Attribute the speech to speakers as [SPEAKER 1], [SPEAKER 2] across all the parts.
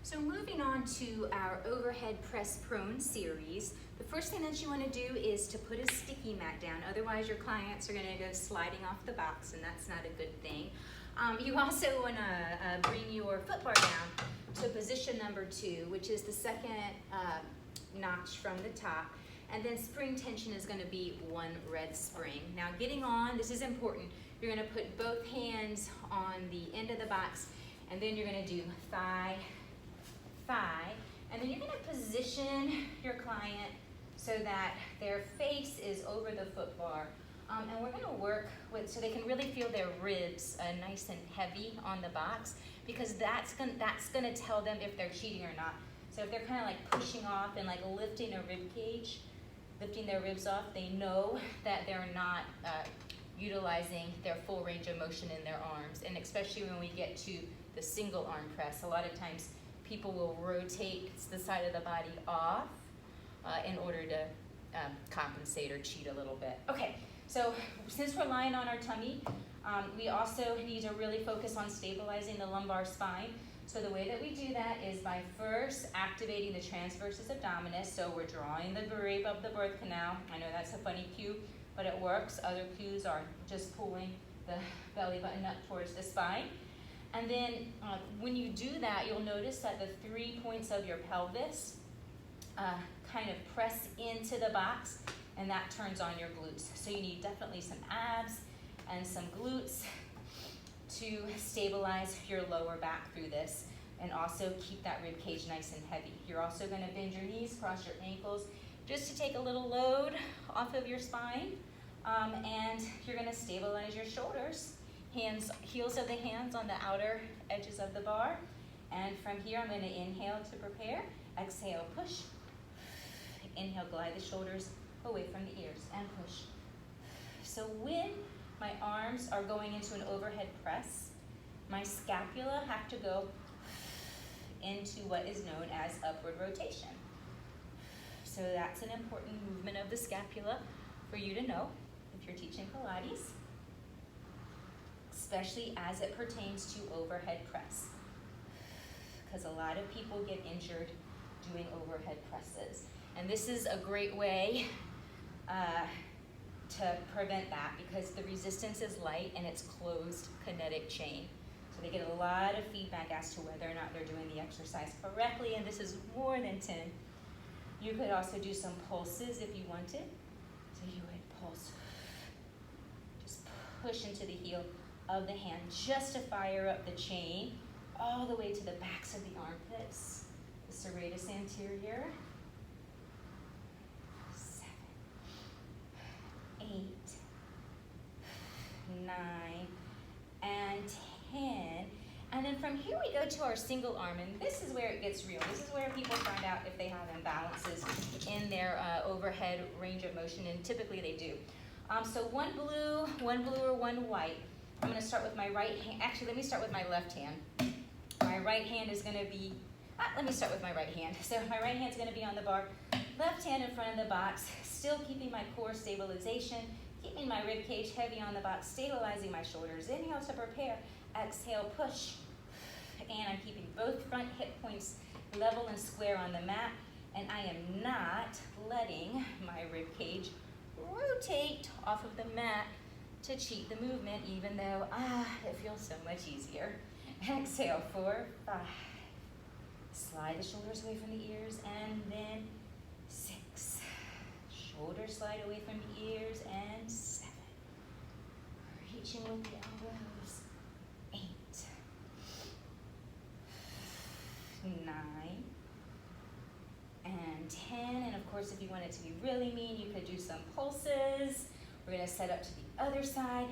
[SPEAKER 1] So moving on to our overhead press prone series, the first thing that you want to do is to put a sticky mat down. Otherwise your clients are going to go sliding off the box, and that's not a good thing. You also want to bring your foot bar down to position number 2, which is the second notch from the top. And then spring tension is going to be 1 red spring. Now getting on, this is important. You're going to put both hands on the end of the box, and then you're going to do thigh, thigh, and then you're going to position your client so that their face is over the foot bar. And we're going to work with, so they can really feel their ribs nice and heavy on the box, because that's going to tell them if they're cheating or not. So if they're kind of like pushing off and like lifting a rib cage, lifting their ribs off, they know that they're not utilizing their full range of motion in their arms. And especially when we get to the single arm press, a lot of times people will rotate the side of the body off in order to compensate or cheat a little bit. Okay, so since we're lying on our tummy, we also need to really focus on stabilizing the lumbar spine. So the way that we do that is by first activating the transversus abdominis. So we're drawing the drape of the birth canal. I know that's a funny cue, but it works. Other cues are just pulling the belly button up towards the spine. And then when you do that, you'll notice that the 3 points of your pelvis kind of press into the box, and that turns on your glutes. So you need definitely some abs and some glutes to stabilize your lower back through this, and also keep that rib cage nice and heavy. You're also going to bend your knees, cross your ankles, just to take a little load off of your spine, and you're going to stabilize your shoulders. Hands, heels of the hands on the outer edges of the bar, and from here I'm going to inhale to prepare, exhale, push, inhale, glide the shoulders away from the ears, and push. So when my arms are going into an overhead press, my scapula have to go into what is known as upward rotation. So that's an important movement of the scapula for you to know if you're teaching Pilates, especially as it pertains to overhead press, because a lot of people get injured doing overhead presses. And this is a great way to prevent that, because the resistance is light and it's closed kinetic chain. So they get a lot of feedback as to whether or not they're doing the exercise correctly, and this is more than 10. You could also do some pulses if you wanted. So you would pulse, just push into the heel of the hand just to fire up the chain all the way to the backs of the armpits, the serratus anterior. 7, 8, 9, and 10. And then from here we go to our single arm, and this is where it gets real. This is where people find out if they have imbalances in their overhead range of motion, and typically they do. So one blue or one white. I'm going to start with my right hand. Actually, let me start with my left hand. My right hand is going to be, let me start with my right hand. So my right hand is going to be on the bar, left hand in front of the box, still keeping my core stabilization, keeping my rib cage heavy on the box, stabilizing my shoulders. Inhale to prepare, exhale, push. And I'm keeping both front hip points level and square on the mat, and I am not letting my rib cage rotate off of the mat to cheat the movement, even though, it feels so much easier. Exhale, 4, 5. Slide the shoulders away from the ears, and then 6. Shoulders slide away from the ears, and 7. Reaching with the elbows, 8. 9. And 10. And of course, if you want it to be really mean, you could do some pulses. We're going to set up to the other side.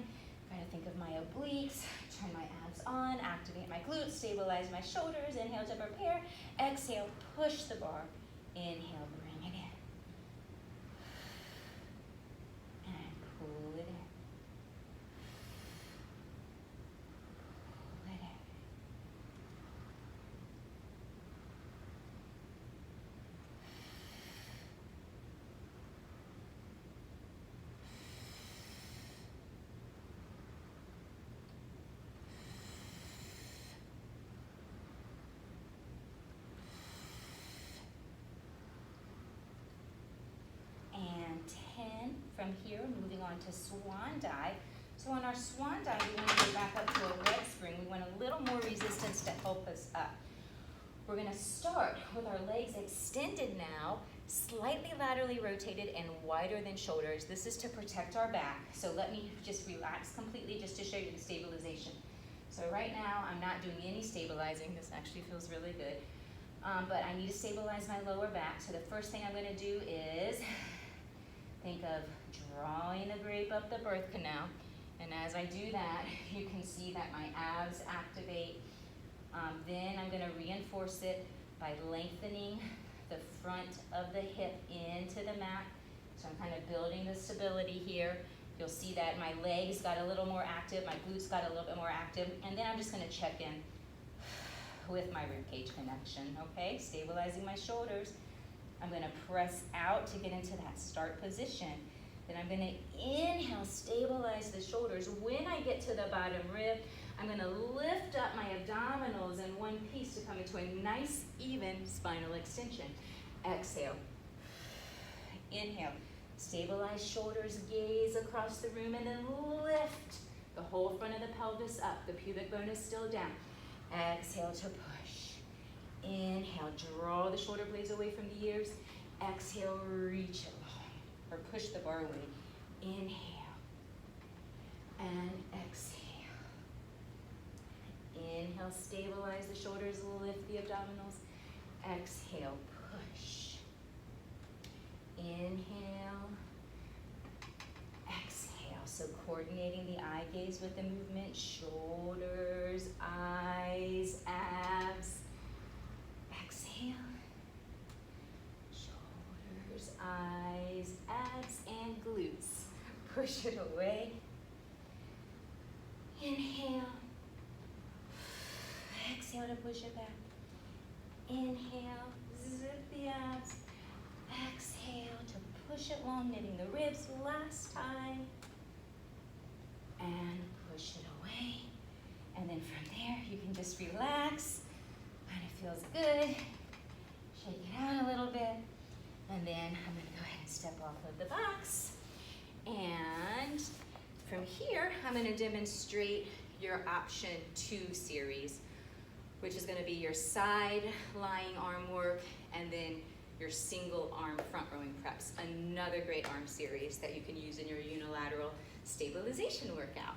[SPEAKER 1] Try to think of my obliques. Turn my abs on. Activate my glutes. Stabilize my shoulders. Inhale to prepare. Exhale, push the bar. Inhale, bring it in. And pull it in. Pull it in. from here, moving on to swan dive. So on our swan dive, we want to go back up to a leg spring. We want a little more resistance to help us up. We're gonna start with our legs extended now, slightly laterally rotated and wider than shoulders. This is to protect our back. So let me just relax completely just to show you the stabilization. So right now, I'm not doing any stabilizing. This actually feels really good. But I need to stabilize my lower back. So the first thing I'm gonna do is think of drawing the grape up the birth canal. And as I do that, you can see that my abs activate. Then I'm gonna reinforce it by lengthening the front of the hip into the mat. So I'm kind of building the stability here. You'll see that my legs got a little more active, my glutes got a little bit more active, and then I'm just gonna check in with my ribcage connection, okay? Stabilizing my shoulders. I'm gonna press out to get into that start position. Then I'm gonna inhale, stabilize the shoulders. When I get to the bottom rib, I'm gonna lift up my abdominals in one piece to come into a nice, even spinal extension. Exhale. Inhale. Stabilize shoulders, gaze across the room, and then lift the whole front of the pelvis up. The pubic bone is still down. Exhale to push. Inhale, draw the shoulder blades away from the ears. Exhale, reach it long, or push the bar away. Inhale, and exhale. Inhale, stabilize the shoulders, lift the abdominals. Exhale, push. Inhale, exhale. So coordinating the eye gaze with the movement, shoulders, eyes, abs. Exhale, shoulders, eyes, abs, and glutes. Push it away. Inhale. Exhale to push it back. Inhale, zip the abs. Exhale to push it long, knitting the ribs last time. And push it away. And then from there, you can just relax. Kind of feels good. Shake it out a little bit. And then I'm gonna go ahead and step off of the box. And from here, I'm gonna demonstrate your option 2 series, which is gonna be your side lying arm work and then your single arm front rowing preps. Another great arm series that you can use in your unilateral stabilization workout.